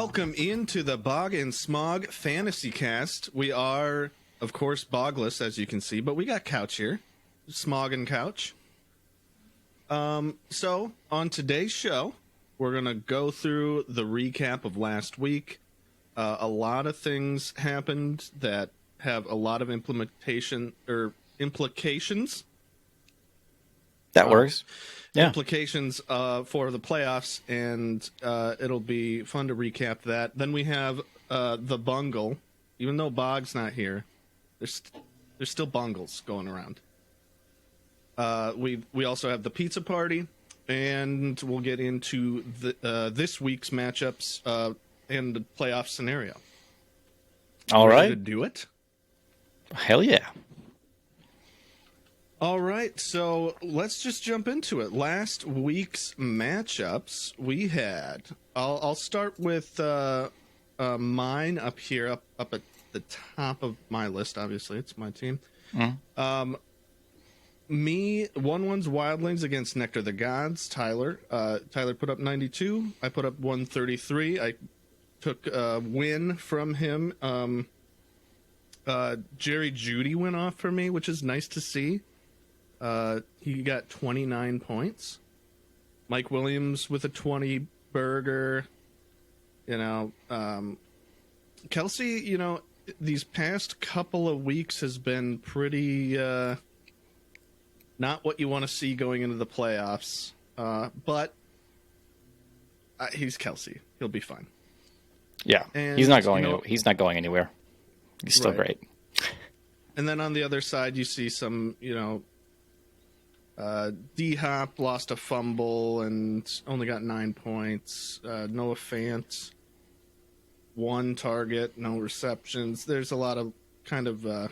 Welcome into the Bog and Smog Fantasy Cast. We are, of course, bogless, as you can see, but we got Couch here. Smog and Couch. So, on today's show, we're going to go through the recap of last week. A lot of things happened that have a lot of implications. That works. Yeah. Implications for the playoffs, and it'll be fun to recap that. Then we have the bungle. Even though Bog's not here, there's still bungles going around. We also have the pizza party, and we'll get into this week's matchups and the playoff scenario. All right. Ready to do it? Hell yeah. All right, so let's just jump into it. Last week's matchups we had. I'll start with mine up here, up at the top of my list. Obviously, it's my team. Mm-hmm. Me, 1-1's Wildlings against Nectar the Gods. Tyler put up 92. I put up 133. I took a win from him. Jerry Judy went off for me, which is nice to see. He got 29 points. Mike Williams with a 20 burger. Kelsey, these past couple of weeks has been pretty not what you want to see going into the playoffs. But he's Kelsey. He'll be fine. Yeah, and, he's not going. He's not going anywhere. He's still great. And then on the other side, you see some, D-Hop lost a fumble and only got 9 points. Noah Fant, 1 target, no receptions. There's a lot of kind of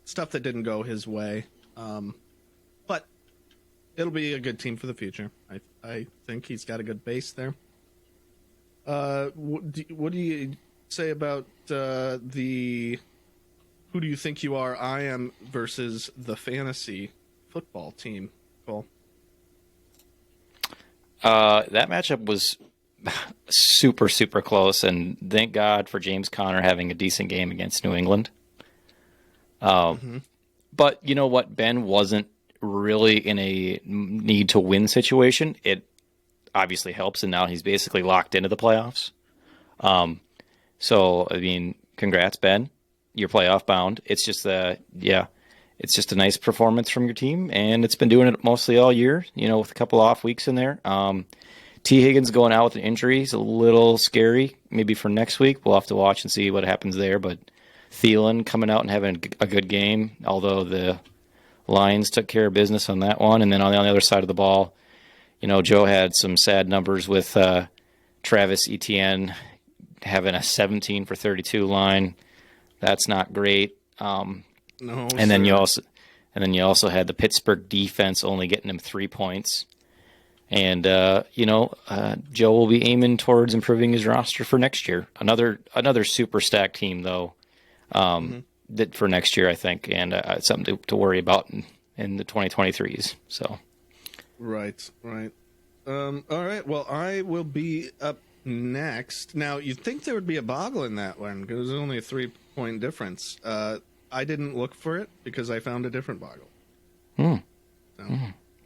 stuff that didn't go his way. But it'll be a good team for the future. I think he's got a good base there. What do you say about the who do you think you are, I am, versus the fantasy football team, Cole? That matchup was super, super close, and thank God for James Conner having a decent game against New England. But you know what? Ben wasn't really in a need to win situation. It obviously helps, and now he's basically locked into the playoffs. So, I mean, congrats, Ben. You're playoff bound. It's just it's just a nice performance from your team, and it's been doing it mostly all year, with a couple off weeks in there. T. Higgins going out with an injury is a little scary. Maybe for next week, we'll have to watch and see what happens there. But Thielen coming out and having a good game, although the Lions took care of business on that one. And then on the other side of the ball, Joe had some sad numbers with Travis Etienne having a 17 for 32 line. That's not great. No, and then you also had the Pittsburgh defense only getting him 3 points. And Joe will be aiming towards improving his roster for next year. Another super stacked team though, that for next year I think, and something to worry about in the 2023s. So, right. All right. Well, I will be up next. Now, you'd think there would be a boggle in that one because there's only a 3-point difference. I didn't look for it because I found a different boggle.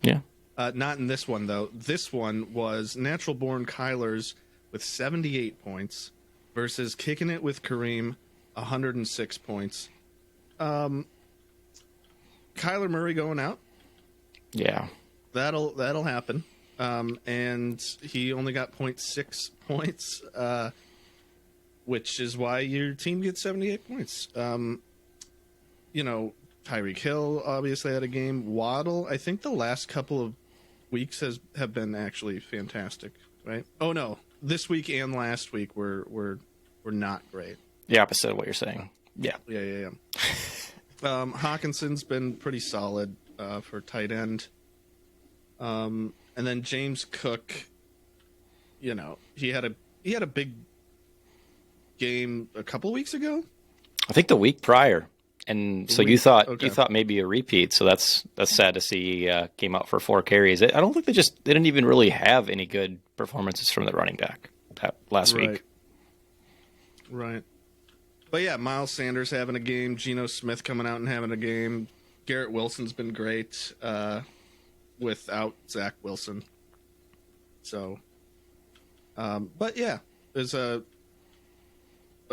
Yeah. Not in this one, though. This one was Natural Born Kyler's with 78 points versus Kicking It with Kareem, 106 points. Kyler Murray going out. Yeah. That'll happen. And he only got 0.6 points, which is why your team gets 78 points. Tyreek Hill obviously had a game. Waddle, I think the last couple of weeks have been actually fantastic, right? Oh no, this week and last week were not great. The opposite of what you're saying. Yeah. Hawkinson's been pretty solid for tight end. And then James Cook, he had a big game a couple weeks ago. I think the week prior. And so you thought maybe a repeat. So that's sad to see. He came out for 4 carries. I don't think they didn't even really have any good performances from the running back. that last Right. week. Right. But yeah, Miles Sanders having a game, Geno Smith coming out and having a game. Garrett Wilson's been great without Zach Wilson. So, but yeah, there's a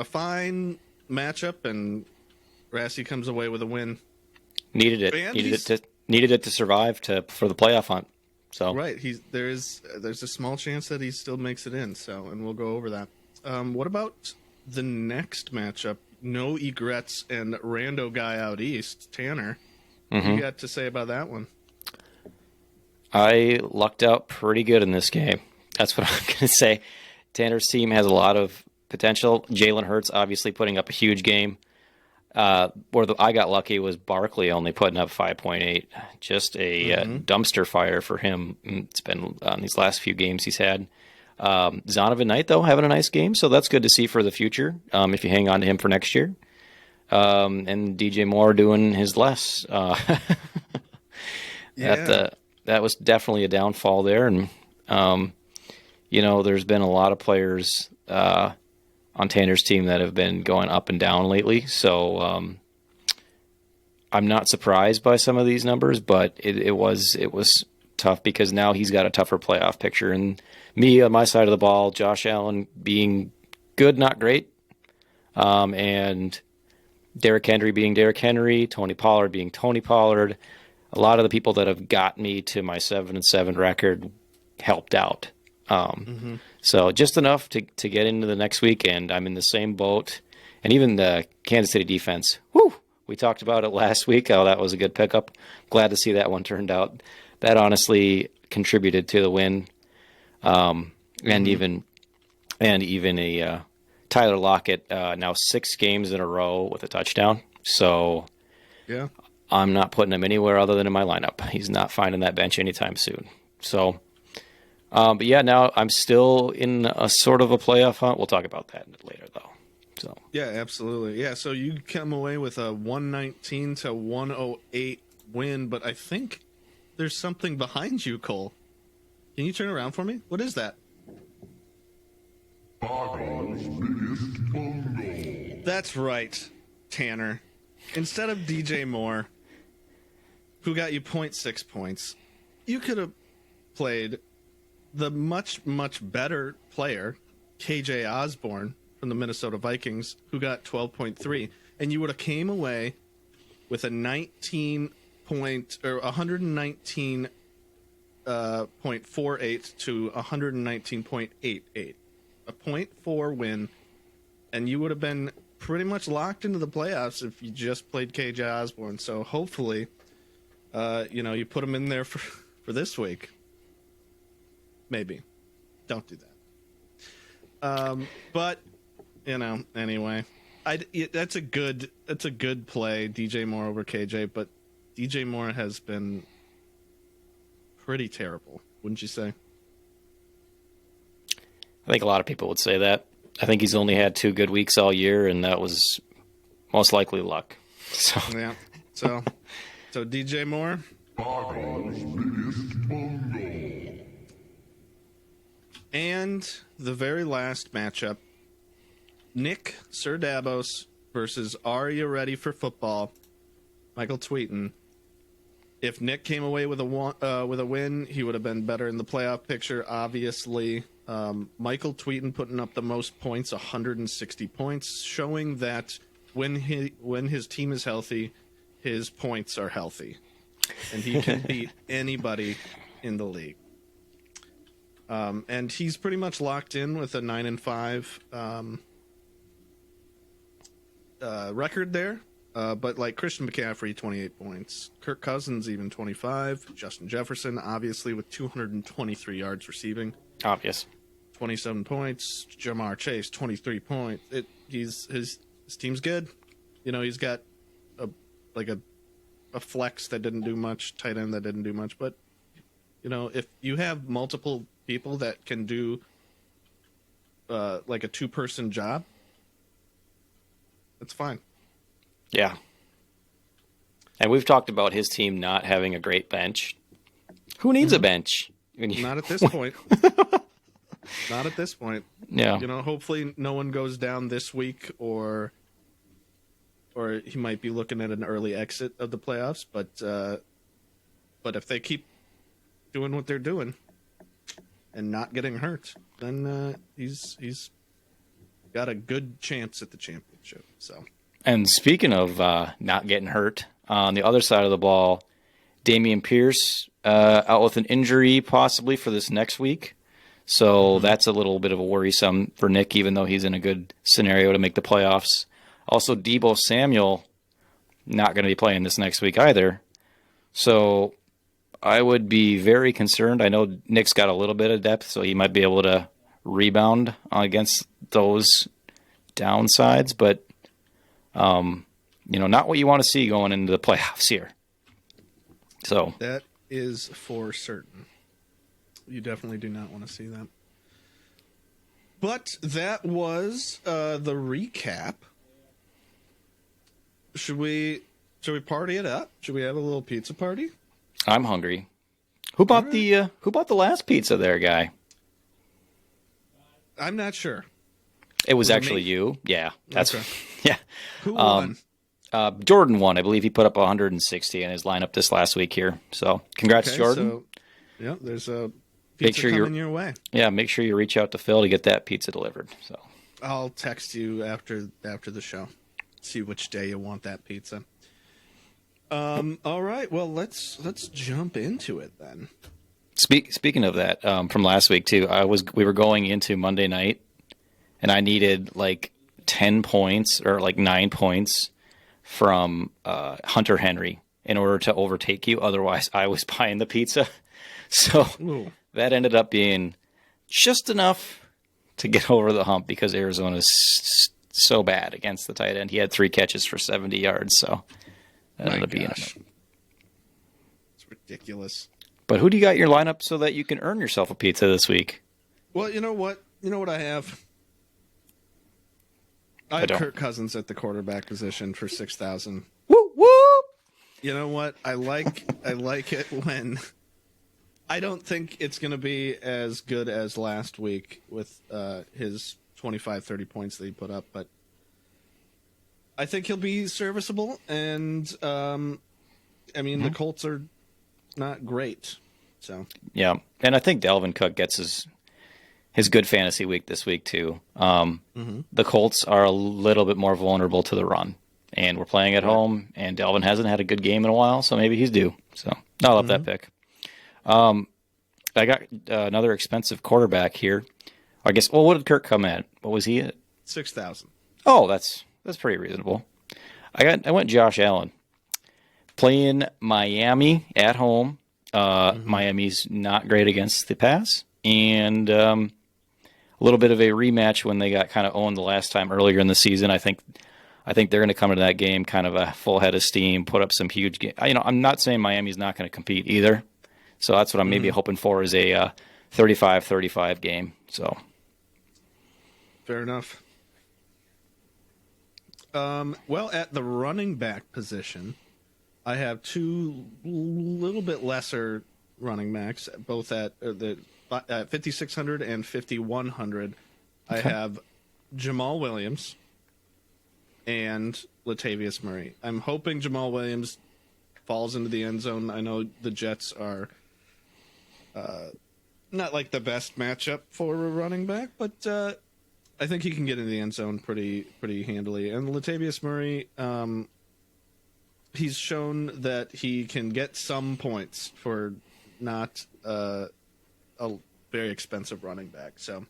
fine matchup, and Rassi comes away with a win. Needed it. And Needed it to survive for the playoff hunt. So right, there's a small chance that he still makes it in. So, and we'll go over that. What about the next matchup? No egrets and rando guy out east, Tanner. What do you got to say about that one? I lucked out pretty good in this game. That's what I'm going to say. Tanner's team has a lot of potential. Jalen Hurts obviously putting up a huge game. I got lucky was Barkley only putting up 5.8. Just a dumpster fire for him. It's been on these last few games he's had. Zonovan Knight, though, having a nice game, so that's good to see for the future if you hang on to him for next year. And DJ Moore doing his less. Yeah. That was definitely a downfall there. And, there's been a lot of players on Tanner's team that have been going up and down lately. So I'm not surprised by some of these numbers, but it was tough because now he's got a tougher playoff picture. And me on my side of the ball, Josh Allen being good, not great. And Derrick Henry being Derrick Henry, Tony Pollard being Tony Pollard. A lot of the people that have got me to my 7-7 record helped out. So just enough to get into the next week, and I'm in the same boat. And even the Kansas City defense, we talked about it last week. Oh, that was a good pickup. Glad to see that one turned out. That honestly contributed to the win. And even a Tyler Lockett now 6 games in a row with a touchdown. So Yeah. I'm not putting him anywhere other than in my lineup. He's not finding that bench anytime soon. So, but yeah, now I'm still in a sort of a playoff hunt. We'll talk about that later, though. So Yeah, absolutely. Yeah, so you come away with a 119 to 108 win, but I think there's something behind you, Cole. Can you turn around for me? What is that? That's right, Tanner. Instead of DJ Moore, who got you 0.6 points, you could have played the much, much better player, KJ Osborne from the Minnesota Vikings, who got 12.3, and you would have came away with a 119.48 to 119.88, a 0.4 win, and you would have been pretty much locked into the playoffs if you just played KJ Osborne. So hopefully, you put him in there for this week. Maybe. Don't do that. But anyway, that's a good play, DJ Moore over KJ. But DJ Moore has been pretty terrible, wouldn't you say? I think a lot of people would say that. I think he's only had 2 good weeks all year, and that was most likely luck. So yeah. So DJ Moore. And the very last matchup, Nick Sir-Davos versus Are You Ready for Football, Michael Tweeten. If Nick came away with a win, he would have been better in the playoff picture, obviously. Michael Tweeten putting up the most points, 160 points, showing that when his team is healthy, his points are healthy. And he can beat anybody in the league. And he's pretty much locked in with a 9-5 record there. But like Christian McCaffrey, 28 points. Kirk Cousins, even 25. Justin Jefferson, obviously, with 223 yards receiving. obvious. 27 points. Jamar Chase, 23 points. His team's good. He's got a flex that didn't do much, tight end that didn't do much. But, if you have multiple people that can do like a 2-person job, that's fine. Yeah. And we've talked about his team not having a great bench. Who needs a bench? Not at this point. Not at this point. Yeah. Hopefully no one goes down this week, or he might be looking at an early exit of the playoffs. But if they keep doing what they're doing and not getting hurt, then he's got a good chance at the championship. So. And speaking of not getting hurt, on the other side of the ball, Damian Pierce out with an injury possibly for this next week. So that's a little bit of a worrisome for Nick, even though he's in a good scenario to make the playoffs. Also, Deebo Samuel not going to be playing this next week either. So I would be very concerned. I know Nick's got a little bit of depth, so he might be able to rebound against those downsides, but not what you want to see going into the playoffs here. So that is for certain. You definitely do not want to see that. But that was the recap. Should we party it up? Should we have a little pizza party? I'm hungry. Who bought the last pizza there, guy? I'm not sure. It was actually you. Yeah. That's okay. Yeah. Who won? Jordan won. I believe he put up 160 in his lineup this last week here. So congrats, Jordan. So, yeah, there's a pizza coming your way. Yeah, make sure you reach out to Phil to get that pizza delivered. So I'll text you after the show. See which day you want that pizza. All right. Well, let's jump into it then. Speaking of that, from last week too, we were going into Monday night, and I needed like 10 points or like 9 points from Hunter Henry in order to overtake you. Otherwise, I was buying the pizza. So that ended up being just enough to get over the hump because Arizona's so bad against the tight end. He had 3 catches for 70 yards, so that ended up being enough. It's ridiculous. But who do you got in your lineup so that you can earn yourself a pizza this week? Well, you know what? You know what I have? I have Kirk Cousins at the quarterback position for 6,000. Woo woo! You know what? I like it when I don't think it's going to be as good as last week with his 25, 30 points that he put up, but I think he'll be serviceable. And the Colts are not great. So yeah, and I think Dalvin Cook gets his good fantasy week this week too. The Colts are a little bit more vulnerable to the run, and we're playing at home, and Dalvin hasn't had a good game in a while, so maybe he's due. So I love that pick. I got another expensive quarterback here. I guess. Well, what did Kirk come at? What was he at? 6,000. Oh, that's pretty reasonable. I went Josh Allen playing Miami at home. Miami's not great against the pass, and a little bit of a rematch when they got kind of owned the last time earlier in the season. I think they're going to come into that game kind of a full head of steam, put up some huge game. I'm not saying Miami's not going to compete either, so that's what I'm maybe hoping for is a 35-35 game. So fair enough. Well, at the running back position, I have 2 little bit lesser running backs, both at 5,600 and 5,100. I have Jamal Williams and Latavius Murray. I'm hoping Jamal Williams falls into the end zone. I know the Jets are not like the best matchup for a running back, but I think he can get into the end zone pretty handily. And Latavius Murray, he's shown that he can get some points for not a very expensive running back. So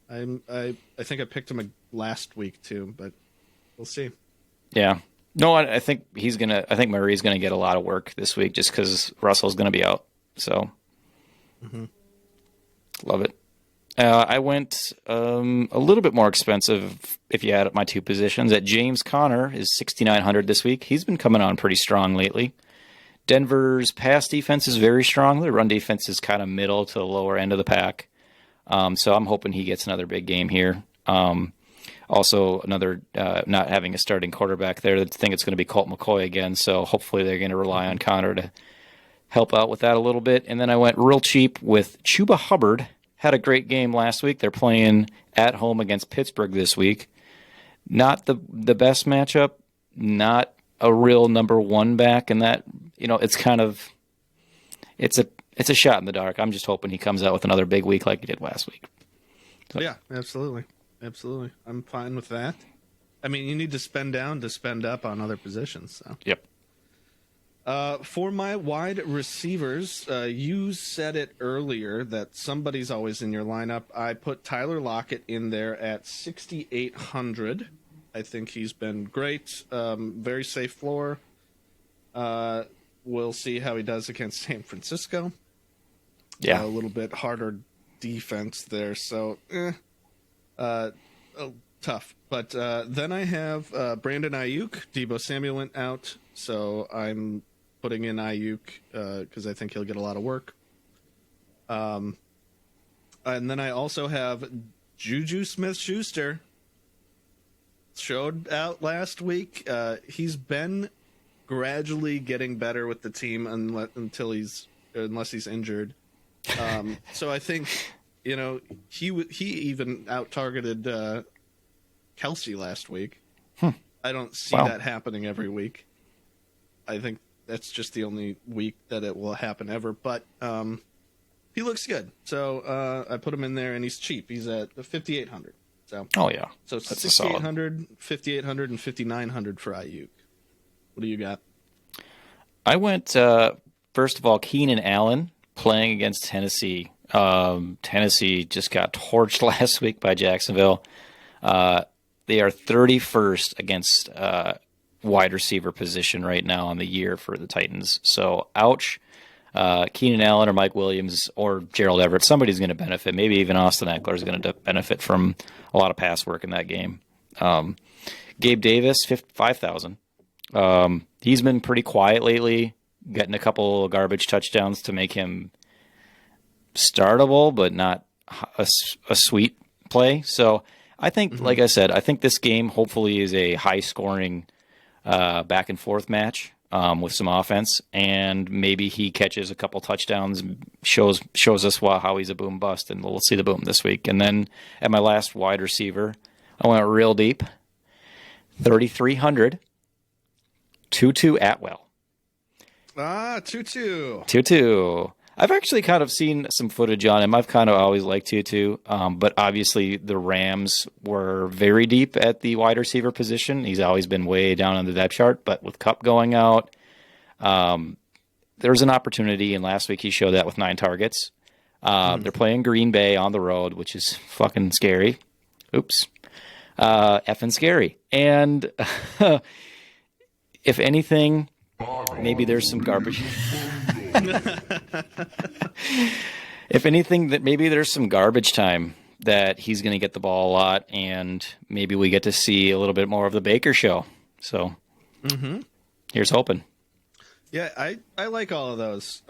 I think I picked him last week too, but we'll see. Yeah. No, I think Murray's gonna get a lot of work this week just because Russell's gonna be out. So love it. I went a little bit more expensive if you add up my 2 positions. At James Conner is 6,900 this week. He's been coming on pretty strong lately. Denver's pass defense is very strong. Their run defense is kind of middle to the lower end of the pack. So I'm hoping he gets another big game here. Also, another not having a starting quarterback there. I think it's going to be Colt McCoy again. So hopefully they're going to rely on Conner to help out with that a little bit. And then I went real cheap with Chuba Hubbard had a great game last week. They're playing at home against Pittsburgh this week. Not the best matchup, not a real number one back, and that, it's kind of it's a shot in the dark. I'm just hoping he comes out with another big week like he did last week. So. Yeah, absolutely. Absolutely. I'm fine with that. I mean, you need to spend down to spend up on other positions. So. Yep. For my wide receivers, you said it earlier that somebody's always in your lineup. I put Tyler Lockett in there at 6,800. I think he's been great. Very safe floor. We'll see how he does against San Francisco. Yeah. A little bit harder defense there, so tough. But then I have Brandon Ayuk. Deebo Samuel went out, so I'm putting in Ayuk because I think he'll get a lot of work. And then I also have Juju Smith-Schuster. Showed out last week. He's been gradually getting better with the team unless he's injured. So I think he even out targeted Kelsey last week. I don't see that happening every week. I think that's just the only week that it will happen ever. But he looks good, so I put him in there, and he's cheap. He's at 5,800. So so 6,800, 5,800, and 5,900 for Ayuk. What do you got? I went first of all Keenan Allen playing against Tennessee. Tennessee just got torched last week by Jacksonville. They are 31st against wide receiver position right now on the year for the Titans. So, ouch. Keenan Allen or Mike Williams or Gerald Everett, somebody's going to benefit. Maybe even Austin Eckler is going to benefit from a lot of pass work in that game. Gabe Davis, 5,000. He's been pretty quiet lately, getting a couple of garbage touchdowns to make him startable, but not a sweet play. So I think, like I said, I think this game hopefully is a high-scoring back and forth match with some offense, and maybe he catches a couple touchdowns, shows us how he's a boom bust, and we'll see the boom this week. And then at my last wide receiver, I went real deep, 3,300, Tutu Atwell. Tutu. I've actually kind of seen some footage on him. I've kind of always liked Tutu, but obviously the Rams were very deep at the wide receiver position. He's always been way down on the depth chart, but with Kupp going out, there's an opportunity, and last week he showed that with 9 targets. They're playing Green Bay on the road, which is fucking scary. Oops. Effing scary. And if anything, maybe there's some garbage. If anything, that maybe there's some garbage time that he's going to get the ball a lot, and maybe we get to see a little bit more of the Baker show. So here's hoping. Yeah, I like all of those.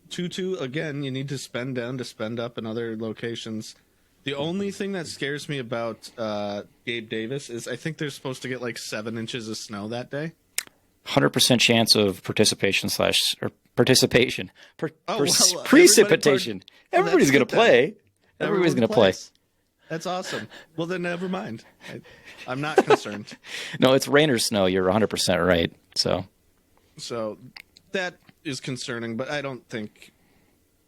Tutu, again, you need to spend down to spend up in other locations. The only thing that scares me about Gabe Davis is I think they're supposed to get like 7 inches of snow that day. 100% chance of precipitation. Precipitation. Everybody's going to play. Everybody's going to play. That's awesome. Well, then never mind. I'm not concerned. No, it's rain or snow. You're 100% right. So that is concerning, but I don't think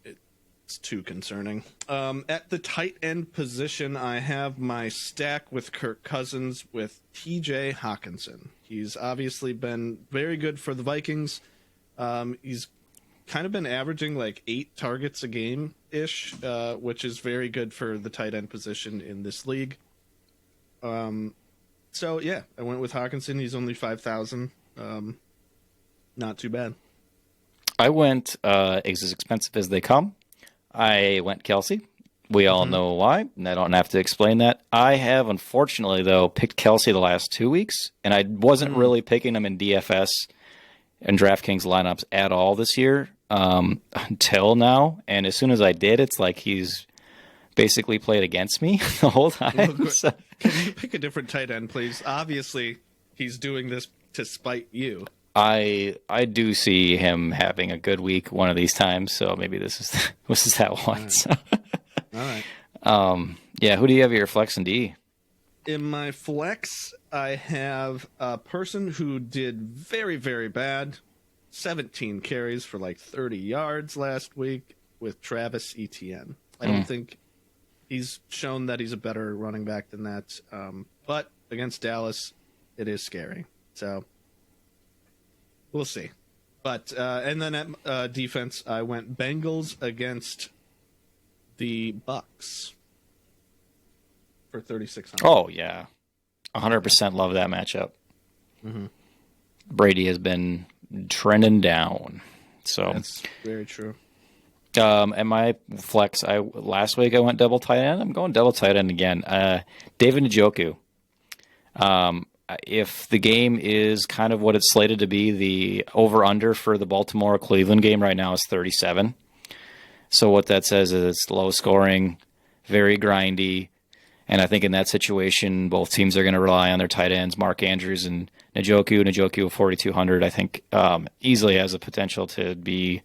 it's too concerning. At the tight end position, I have my stack with Kirk Cousins with TJ Hawkinson. He's obviously been very good for the Vikings. He's kind of been averaging like 8 targets a game-ish, which is very good for the tight end position in this league. So, yeah, I went with Hawkinson. He's only 5,000. Not too bad. I went as expensive as they come. I went Kelsey. We all know why, and I don't have to explain that. I have, unfortunately, though, picked Kelsey the last 2 weeks, and I wasn't really picking him in DFS and DraftKings lineups at all this year until now. And as soon as I did, it's like he's basically played against me the whole time. So. Can you pick a different tight end, please? Obviously, he's doing this to spite you. I do see him having a good week one of these times, so maybe this is this is that one. All right. So, All right. yeah, who do you have at your flex and D? In my flex, I have a person who did very, very bad. 17 carries for like 30 yards last week with Travis Etienne. I don't think he's shown that he's a better running back than that. But against Dallas, it is scary. So we'll see. But and then at defense, I went Bengals against the Bucks for 3,600. Oh yeah, 100% love that matchup. Brady has been trending down, so That's very true. and my flex, last week I went double tight end. I'm going double tight end again. David Njoku. If the game is kind of what it's slated to be, the over/under for the Baltimore-Cleveland game right now is 37. So what that says is it's low scoring, very grindy, and I think in that situation, both teams are going to rely on their tight ends, Mark Andrews and Njoku. Njoku, 4,200, I think easily has a potential to be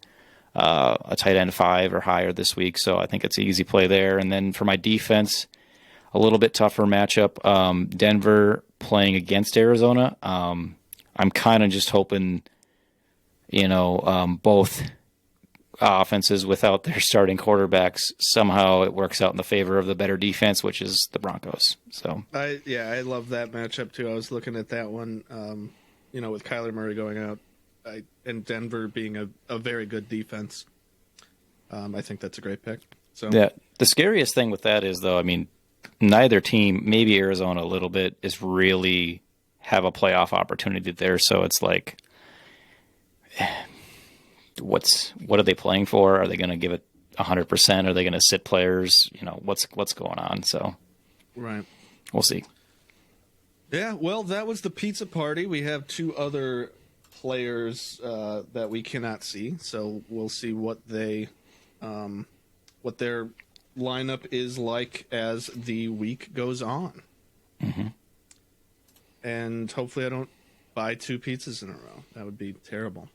a tight end 5 or higher this week. So I think it's an easy play there. And then for my defense, a little bit tougher matchup. Denver playing against Arizona. I'm kind of just hoping, both offenses without their starting quarterbacks, somehow it works out in the favor of the better defense, which is the Broncos. So I love that matchup too. I was looking at that one, with Kyler Murray going out, and Denver being a very good defense. I think that's a great pick. So yeah, the scariest thing with that is though, I mean, neither team, maybe Arizona a little bit, is really have a playoff opportunity there. So it's like, what are they playing for? Are they going to give it 100%? Are they going to sit players? What's going on? So right, we'll see. Yeah, well, that was the pizza party. We have 2 other players that we cannot see, so we'll see what their lineup is like as the week goes on. And hopefully I don't buy 2 pizzas in a row. That would be terrible.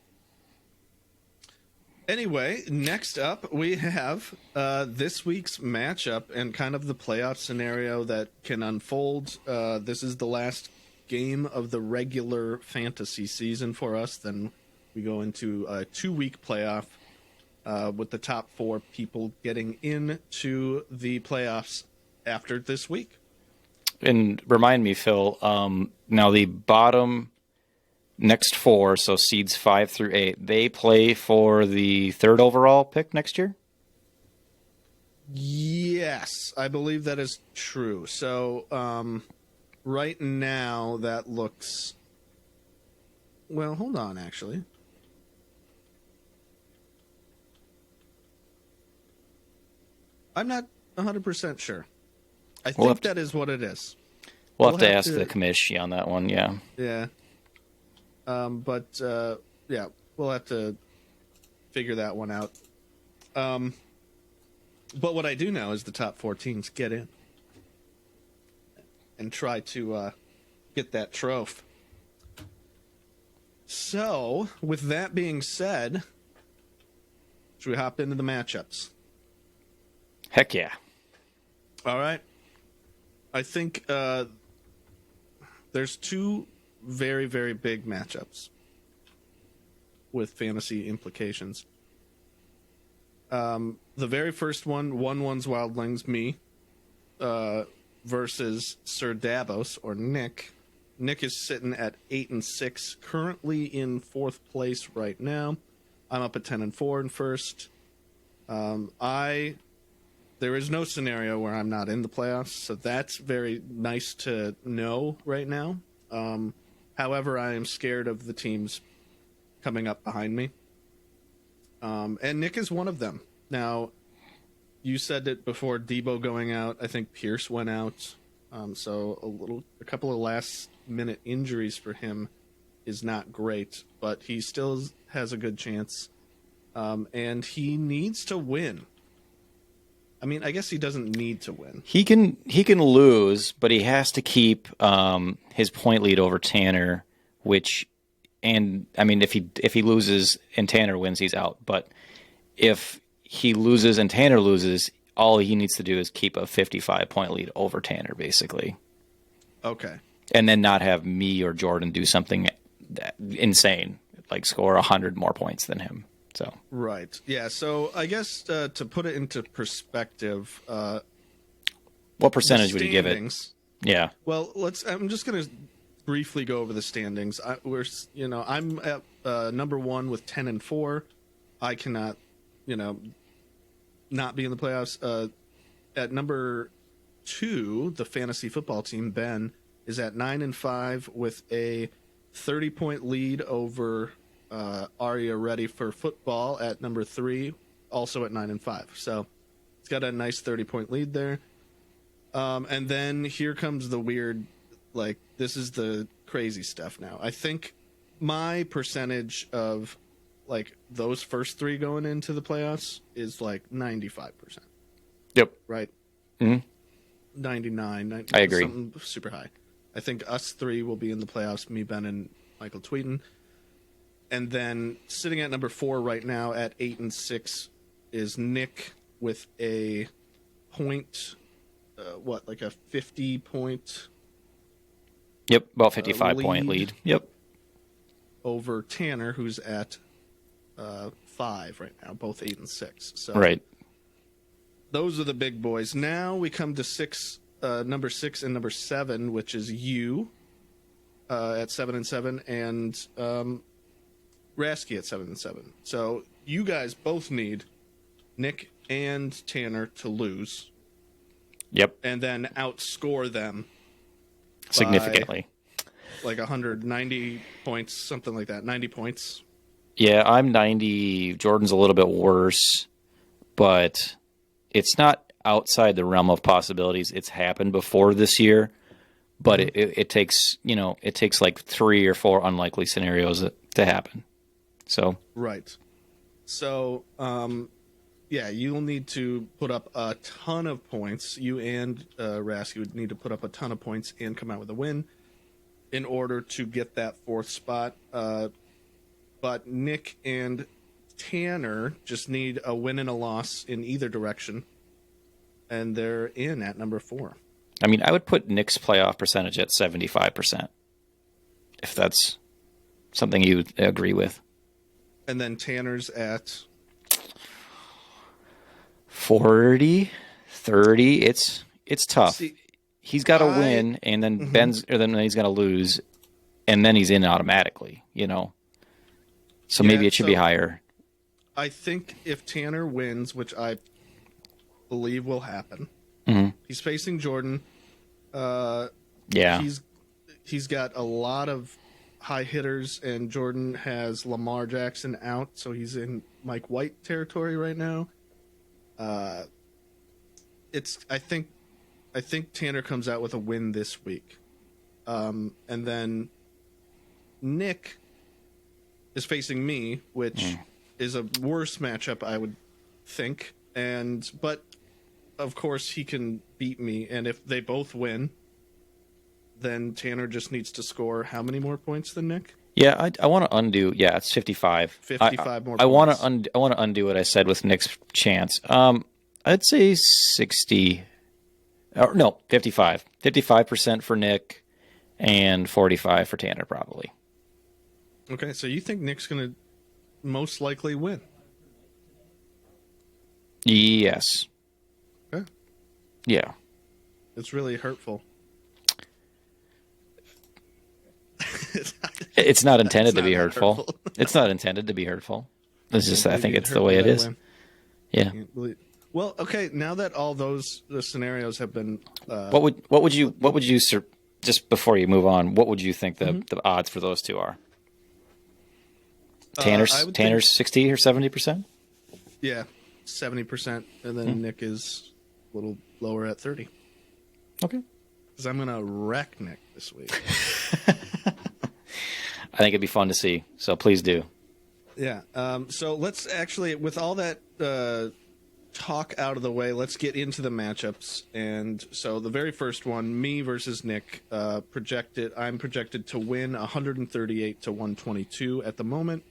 Anyway, next up we have this week's matchup and kind of the playoff scenario that can unfold. This is the last game of the regular fantasy season for us. Then we go into a 2-week playoff with the top 4 people getting into the playoffs after this week. And remind me, Phil, now the bottom next 4, so seeds 5 through 8, they play for the 3rd overall pick next year? Yes, I believe that is true. So right now that looks... Well, hold on, actually. I'm not 100% sure. I think that is what it is. We'll have to ask the commish on that one, yeah. Yeah. But we'll have to figure that one out. But what I do know is the top 4 teams get in and try to get that trophy. So, with that being said, should we hop into the matchups? Heck yeah. All right. I think there's 2 very, very big matchups with fantasy implications. The very first one, 1-1's Wildlings, me, versus Sir Davos, or Nick. Nick is sitting at 8-6, currently in 4th place right now. I'm up at 10-4 in first. There is no scenario where I'm not in the playoffs, so that's very nice to know right now. However, I am scared of the teams coming up behind me. And Nick is one of them. Now, you said it before Debo going out. I think Pierce went out. So a couple of last-minute injuries for him is not great, but he still has a good chance. And he needs to win. I mean, I guess he doesn't need to win. He can lose, but he has to keep his point lead over Tanner, which and I mean, if he loses and Tanner wins, he's out. But if he loses and Tanner loses, all he needs to do is keep a 55-point lead over Tanner, basically. Okay. And then not have me or Jordan do something insane, like score 100 more points than him. So Right. Yeah. So I guess to put it into perspective, what percentage would you give it? Yeah. Well, I'm just going to briefly go over the standings. I'm at number 1 with 10-4. I cannot, not be in the playoffs. At number 2, the fantasy football team, Ben, is at 9-5 with a 30-point lead over Aria Ready for Football at number 3, also at 9-5. So it's got a nice 30-point lead there. And then here comes the weird, this is the crazy stuff now. I think my percentage of, those first 3 going into the playoffs is, 95%. Yep. Right? Mm-hmm. 99. I agree. Something super high. I think us 3 will be in the playoffs, me, Ben, and Michael Tweeden. And then sitting at number 4 right now at 8-6 is Nick with a point... like a 50-point? Yep, about 55-point lead. Yep. Over Tanner, who's at 5 right now, both 8-6. So right. Those are the big boys. Now we come to number 6 and number 7, which is you at 7-7, and Rasky at 7-7. So you guys both need Nick and Tanner to lose. Yep. And then outscore them significantly. 190 points, something like that. 90 points. Yeah, I'm 90. Jordan's a little bit worse, but it's not outside the realm of possibilities. It's happened before this year, but it takes, it takes 3 or 4 unlikely scenarios to happen. So right. So, yeah, you'll need to put up a ton of points. You and Rasky would need to put up a ton of points and come out with a win in order to get that 4th spot. But Nick and Tanner just need a win and a loss in either direction, and they're in at number 4. I mean, I would put Nick's playoff percentage at 75%, if that's something you agree with. And then Tanner's at... 40, 30. It's tough. See, he's got to win, and then then he's going to lose, and then he's in automatically. So maybe it should be higher. I think if Tanner wins, which I believe will happen, he's facing Jordan. Yeah, he's got a lot of high hitters, and Jordan has Lamar Jackson out, so he's in Mike White territory right now. I think Tanner comes out with a win this week. And then Nick is facing me, which is a worse matchup, I would think. But of course he can beat me, and if they both win, then Tanner just needs to score how many more points than Nick? Yeah, I want to undo. Yeah, it's 55. 55 more points. I want to undo what I said with Nick's chance. I'd say 60. Or no, 55. 55% for Nick and 45 for Tanner, probably. Okay, so you think Nick's going to most likely win? Yes. Okay. Yeah. It's really hurtful. It's not intended to be hurtful. It's not intended to be hurtful. It's just I think it's the way it is. Yeah. Well, okay. Now that all the scenarios have been, what would you just before you move on? What would you think the odds for those two are? Tanner's 60 or 70%. Yeah, 70%, and then Nick is a little lower at 30. Okay. Because I'm gonna wreck Nick this week. I think it'd be fun to see. So please do. Yeah. So let's actually, with all that talk out of the way, let's get into the matchups. And so the very first one, me versus Nick, I'm projected to win 138 to 122 at the moment.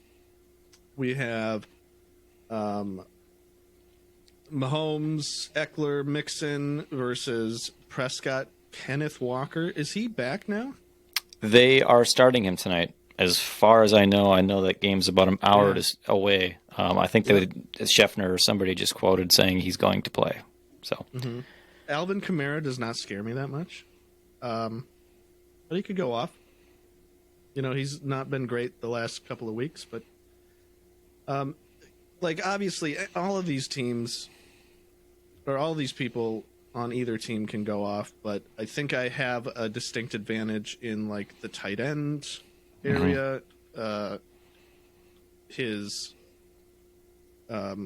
We have Mahomes, Eckler, Mixon versus Prescott, Kenneth Walker. Is he back now? They are starting him tonight. As far as I know that game's about an hour away. I think that Scheffner or somebody just quoted saying he's going to play. So, Alvin Kamara does not scare me that much, but he could go off. He's not been great the last couple of weeks, but obviously, all of these teams or all these people on either team can go off. But I think I have a distinct advantage in the tight end area. His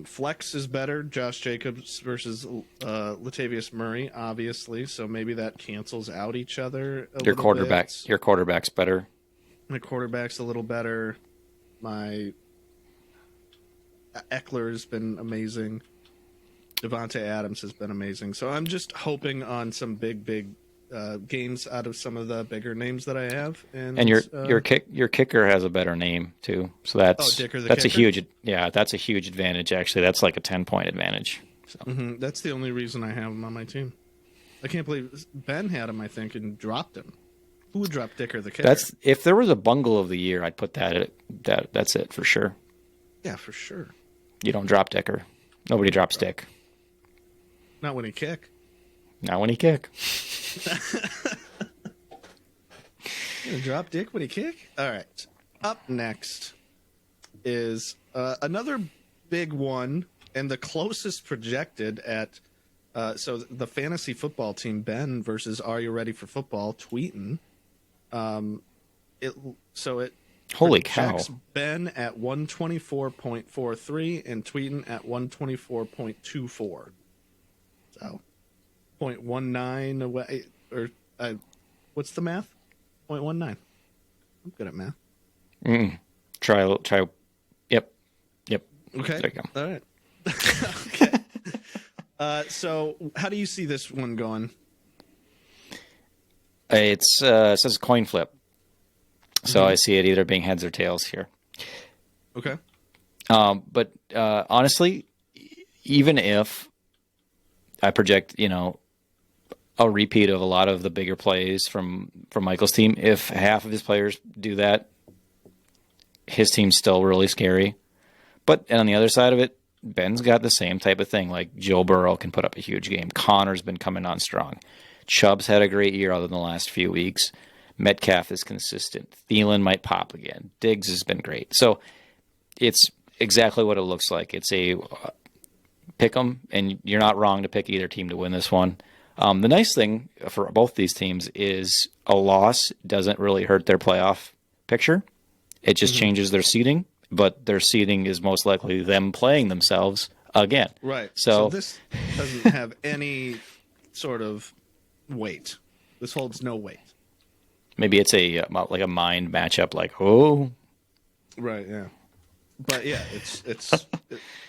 flex is better. Josh Jacobs versus Latavius Murray, obviously. So maybe that cancels out each other. Your quarterback's better. My quarterback's a little better. My Eckler has been amazing. Devontae Adams has been amazing. So I'm just hoping on some big games out of some of the bigger names that I have. And your kicker has a better name too. So that's Dicker that's kicker? that's a huge advantage actually. That's like a 10-point advantage. So. That's the only reason I have him on my team. I can't believe Ben had him, I think, and dropped him. Who would drop Dicker the kicker? That's if there was a bungle of the year, I'd put that's it for sure. Yeah, for sure. You don't drop Dicker. Nobody drops Dick. Not when he kick. Not when he kick. You gonna drop Dick when he kick? All right. Up next is another big one, and the closest projected at. So the fantasy football team, Ben versus Are You Ready for Football, tweeting. Holy cow! Ben at 124.43 and tweeting at 124.24. So 0.19 away, or what's the math? 0.19. I'm good at math. Try. Yep. Okay. There you go. All right. Okay. So how do you see this one going? It says coin flip. So I see it either being heads or tails here. Okay. But honestly, even if I project, a repeat of a lot of the bigger plays from Michael's team, if half of his players do that, his team's still really scary. But on the other side of it, Ben's got the same type of thing. Like Joe Burrow can put up a huge game. Connor's been coming on strong. Chubb's had a great year other than the last few weeks. Metcalf is consistent. Thielen might pop again. Diggs has been great. So it's exactly what it looks like. It's a pick 'em, and you're not wrong to pick either team to win this one. The nice thing for both these teams is a loss doesn't really hurt their playoff picture. It just changes their seeding, but their seeding is most likely them playing themselves again. Right. So this doesn't have any sort of weight. This holds no weight. maybe it's a mind matchup. Right. Yeah. But yeah,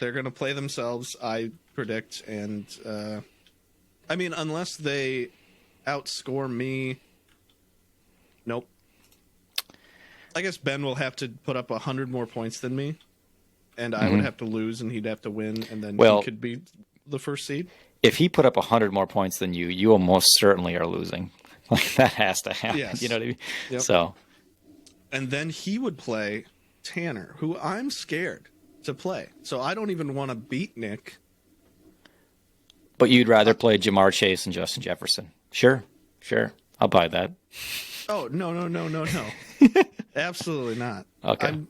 they're going to play themselves, I predict, and unless they outscore me, nope. I guess Ben will have to put up 100 more points than me, and I would have to lose, and he'd have to win, and then he could be the first seed. If he put up 100 more points than you, you almost certainly are losing. That has to happen. Yes. You know what I mean? Yep. So, and then he would play Tanner, who I'm scared to play. So I don't even want to beat Nick. But you'd rather play Jamar Chase and Justin Jefferson. Sure. I'll buy that. Oh, no. Absolutely not. Okay.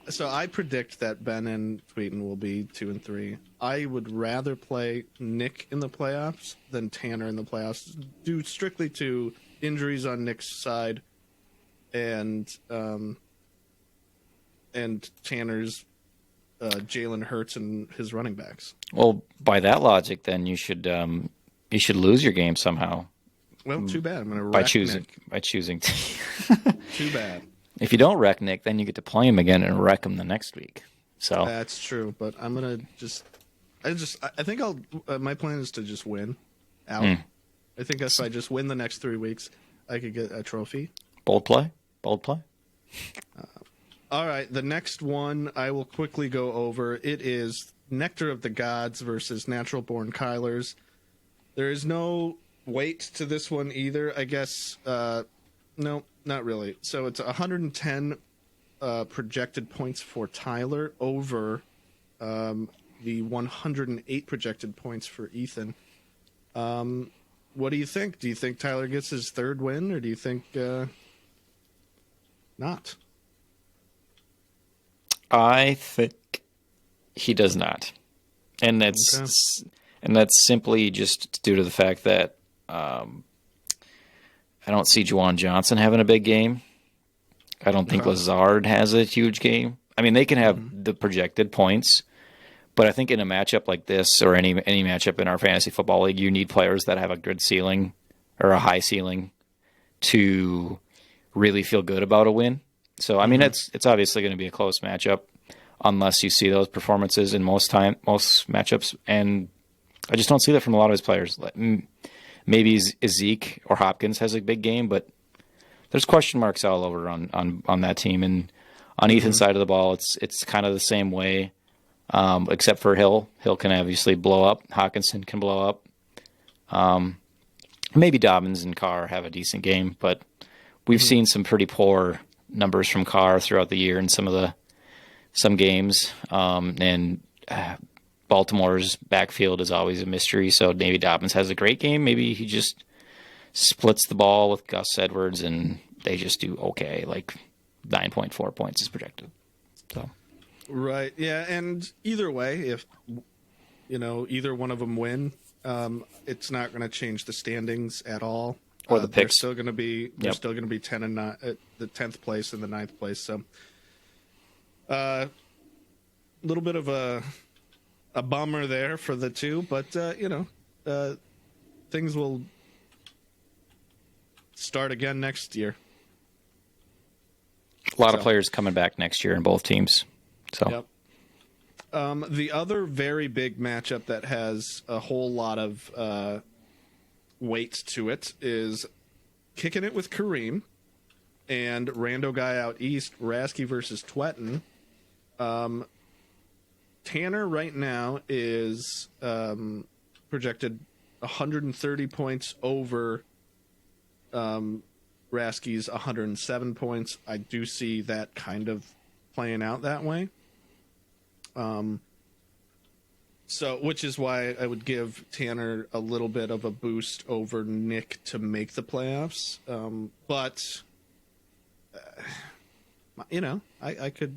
So I predict that Ben and Tweeten will be 2 and 3. I would rather play Nick in the playoffs than Tanner in the playoffs, due strictly to injuries on Nick's side and Tanner's Jalen Hurts and his running backs. Well, by that logic, then you should lose your game somehow. Well, too bad. I'm going to by choosing. Too bad. If you don't wreck Nick, then you get to play him again and wreck him the next week. So That's true, but I'm going to I think my plan is to just win out. I think if I just win the next 3 weeks, I could get a trophy. Bold play. Bold play. All right, the next one I will quickly go over. It is Nectar of the Gods versus Natural Born Kylers. There is no weight to this one either, I guess. No, not really. So it's 110 projected points for Tyler over the 108 projected points for Ethan. What do you think? Do you think Tyler gets his third win, or do you think not? I think he does not, and that's simply just due to the fact that I don't see Juwan Johnson having a big game. I don't think Lazard has a huge game. I mean, they can have the projected points, but I think in a matchup like this or any matchup in our fantasy football league, you need players that have a good ceiling or a high ceiling to really feel good about a win. So, I mean, it's obviously going to be a close matchup unless you see those performances in most matchups. And I just don't see that from a lot of his players. Maybe Zeke or Hopkins has a big game, but there's question marks all over on that team. And on Ethan's side of the ball, it's kind of the same way, except for Hill. Hill can obviously blow up. Hawkinson can blow up. Maybe Dobbins and Carr have a decent game, but we've seen some pretty poor numbers from Carr throughout the year in some games. And Baltimore's backfield is always a mystery, so maybe Dobbins has a great game. Maybe he just splits the ball with Gus Edwards and they just do okay, like 9.4 points is projected. So Right, yeah, and either way, if either one of them win, it's not going to change the standings at all. Or the picks. They're still going to be 10 and 9 at the 10th place and the 9th place. So, a little bit of a bummer there for the two, but things will start again next year. A lot of players coming back next year in both teams. So. Yep. The other very big matchup that has a whole lot of weight to it is Kicking It with Kareem and Rando Guy Out East, Rasky versus Twetton. Tanner right now is projected 130 points over Rasky's 107 points. I do see that kind of playing out that way. So, which is why I would give Tanner a little bit of a boost over Nick to make the playoffs. But I could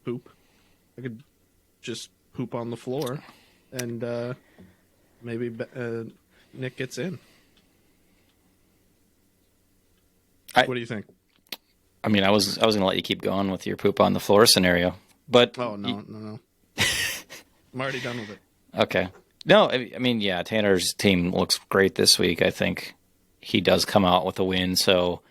poop. I could just poop on the floor, and maybe Nick gets in. What do you think? I mean, I was going to let you keep going with your poop on the floor scenario, but no. I'm already done with it. Okay. No, I mean, yeah, Tanner's team looks great this week. I think he does come out with a win. So,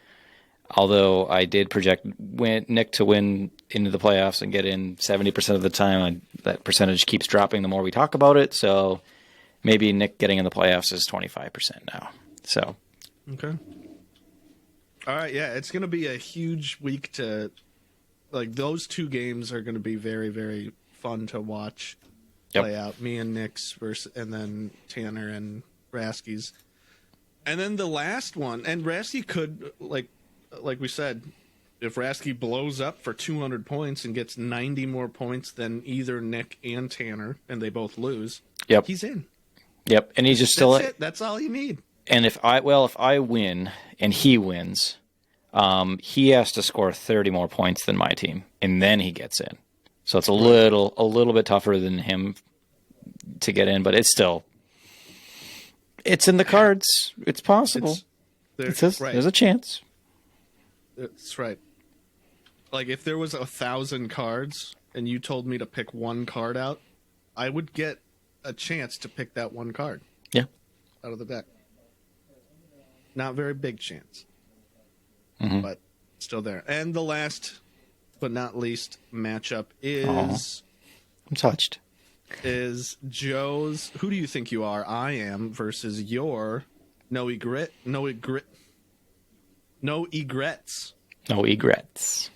although I did project Nick to win into the playoffs and get in 70% of the time, that percentage keeps dropping the more we talk about it. So, maybe Nick getting in the playoffs is 25% now. So, okay. All right, yeah, it's going to be a huge week those two games are going to be very, very fun to watch play out. Me and Nick's and then Tanner and Rasky's. And then the last one, and Rasky could, like we said, if Rasky blows up for 200 points and gets 90 more points than either Nick and Tanner, and they both lose, he's in. Yep, and he's just That's it. That's all you need. And if I win and he wins, he has to score 30 more points than my team, and then he gets in. So it's a little bit tougher than him to get in, but it's in the cards. It's possible. There's a chance. That's right. Like if there was 1,000 cards and you told me to pick one card out, I would get a chance to pick that one card. Yeah. Out of the deck. Not very big chance. But still there. And the last but not least matchup is I'm touched. is Joe's. Who do you think you are? I am versus your no egret, no egrets. No egrets.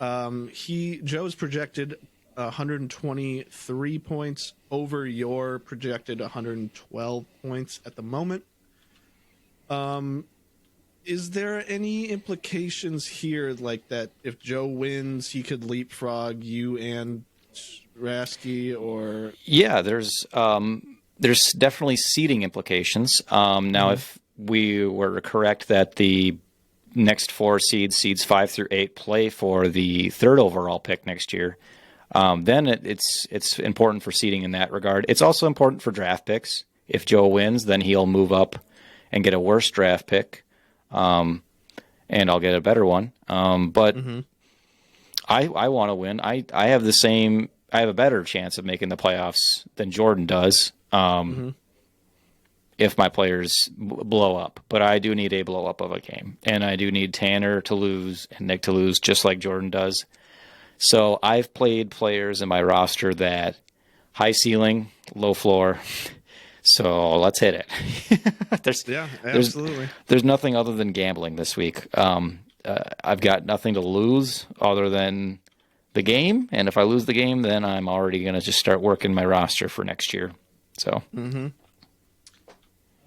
Joe's projected 123 points over your projected 112 points at the moment. Is there any implications here like that if Joe wins, he could leapfrog you and Rasky, or Yeah, there's definitely seeding implications. Now, if we were correct that the next four seeds 5 through 8, play for the third overall pick next year, then it's important for seeding in that regard. It's also important for draft picks. If Joe wins, then he'll move up and get a worse draft pick, and I'll get a better one. But I want to win. I have the same. I have a better chance of making the playoffs than Jordan does. If my players blow up, but I do need a blow up of a game, and I do need Tanner to lose and Nick to lose, just like Jordan does. So I've played players in my roster that high ceiling, low floor. So let's hit it. absolutely. There's nothing other than gambling this week. I've got nothing to lose other than the game, and if I lose the game, then I'm already going to just start working my roster for next year. So.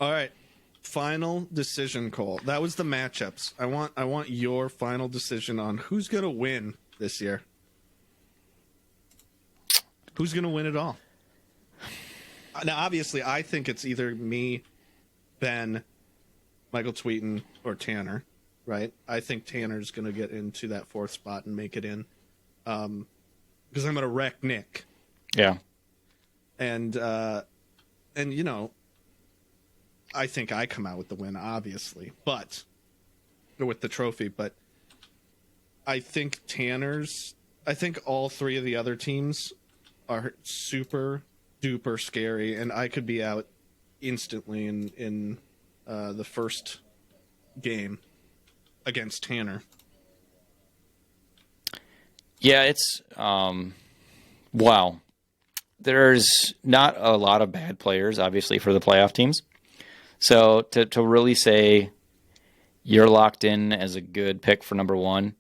All right, final decision call. That was the matchups. I want your final decision on who's going to win this year. Who's going to win it all? Now, obviously, I think it's either me, Ben, Michael Tweeten, or Tanner, right? I think Tanner's going to get into that fourth spot and make it in, because I'm going to wreck Nick. Yeah. And you know, I think I come out with the win, obviously, but with the trophy. But I think I think all three of the other teams are super duper scary, and I could be out instantly in the first game against Tanner. Yeah, it's wow. There's not a lot of bad players, obviously, for the playoff teams. So to really say you're locked in as a good pick for number one,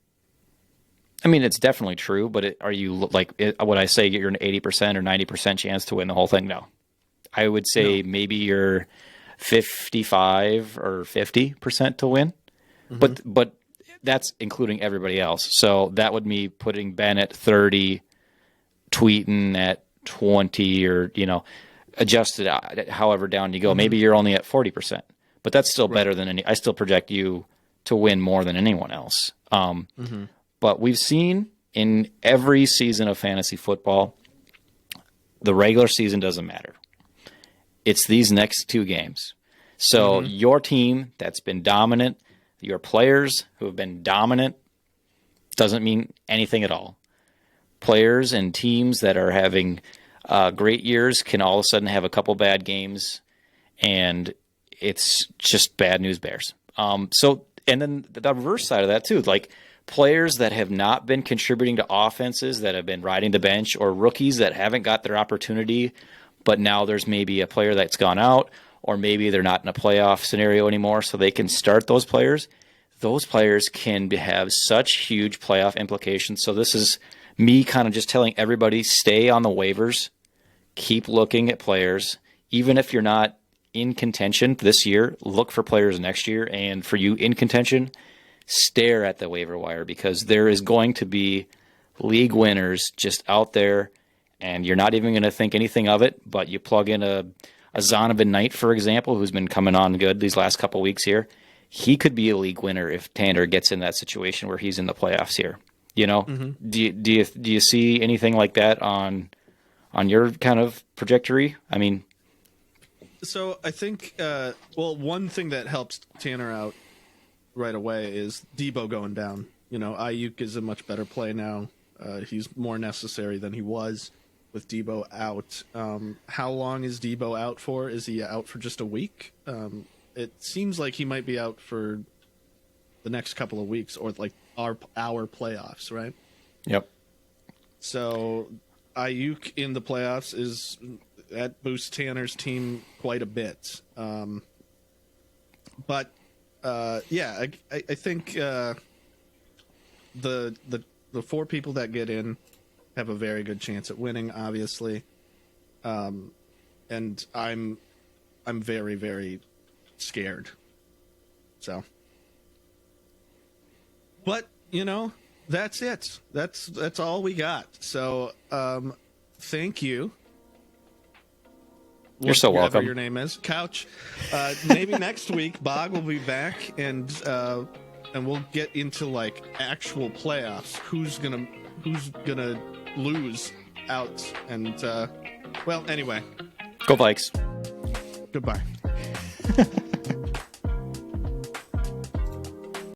I mean, it's definitely true, but are you would I say you're an 80% or 90% chance to win the whole thing? No. I would say maybe you're 55 or 50% to win, but that's including everybody else. So that would be putting Ben at 30, Tweeten at 20, or, adjusted however down you go. Maybe you're only at 40%, but that's still better than I still project you to win more than anyone else. But we've seen in every season of fantasy football, the regular season doesn't matter. It's these next two games. So your team that's been dominant, your players who have been dominant, doesn't mean anything at all. Players and teams that are having great years can all of a sudden have a couple bad games, and it's just bad news bears. And then the reverse side of that too, like players that have not been contributing to offenses that have been riding the bench, or rookies that haven't got their opportunity, but now there's maybe a player that's gone out, or maybe they're not in a playoff scenario anymore, so they can start those players. Those players can have such huge playoff implications. So this is me kind of just telling everybody, stay on the waivers, keep looking at players. Even if you're not in contention this year, look for players next year. And for you in contention, stare at the waiver wire, because there is going to be league winners just out there, and you're not even going to think anything of it, but you plug in a Zonovan Knight, for example, who's been coming on good these last couple weeks here. He could be a league winner if Tanner gets in that situation where he's in the playoffs here. Do you see anything like that on your kind of trajectory? I mean, so I think one thing that helps Tanner out right away is Debo going down. Ayuk is a much better play now. He's more necessary than he was with Debo out. How long is Debo out for? Is he out for just a week? It seems like he might be out for the next couple of weeks, or like our playoffs, right? Yep. So Ayuk in the playoffs that boosts Tanner's team quite a bit. But yeah, I think the 4 people that get in have a very good chance at winning, obviously. And I'm very, very scared. So, but that's it. That's all we got. So, thank you. You're so Whatever welcome. your name is, Couch. Maybe next week, Bog will be back, and we'll get into like actual playoffs. Who's gonna lose out? And well, anyway, Go Vikes. goodbye.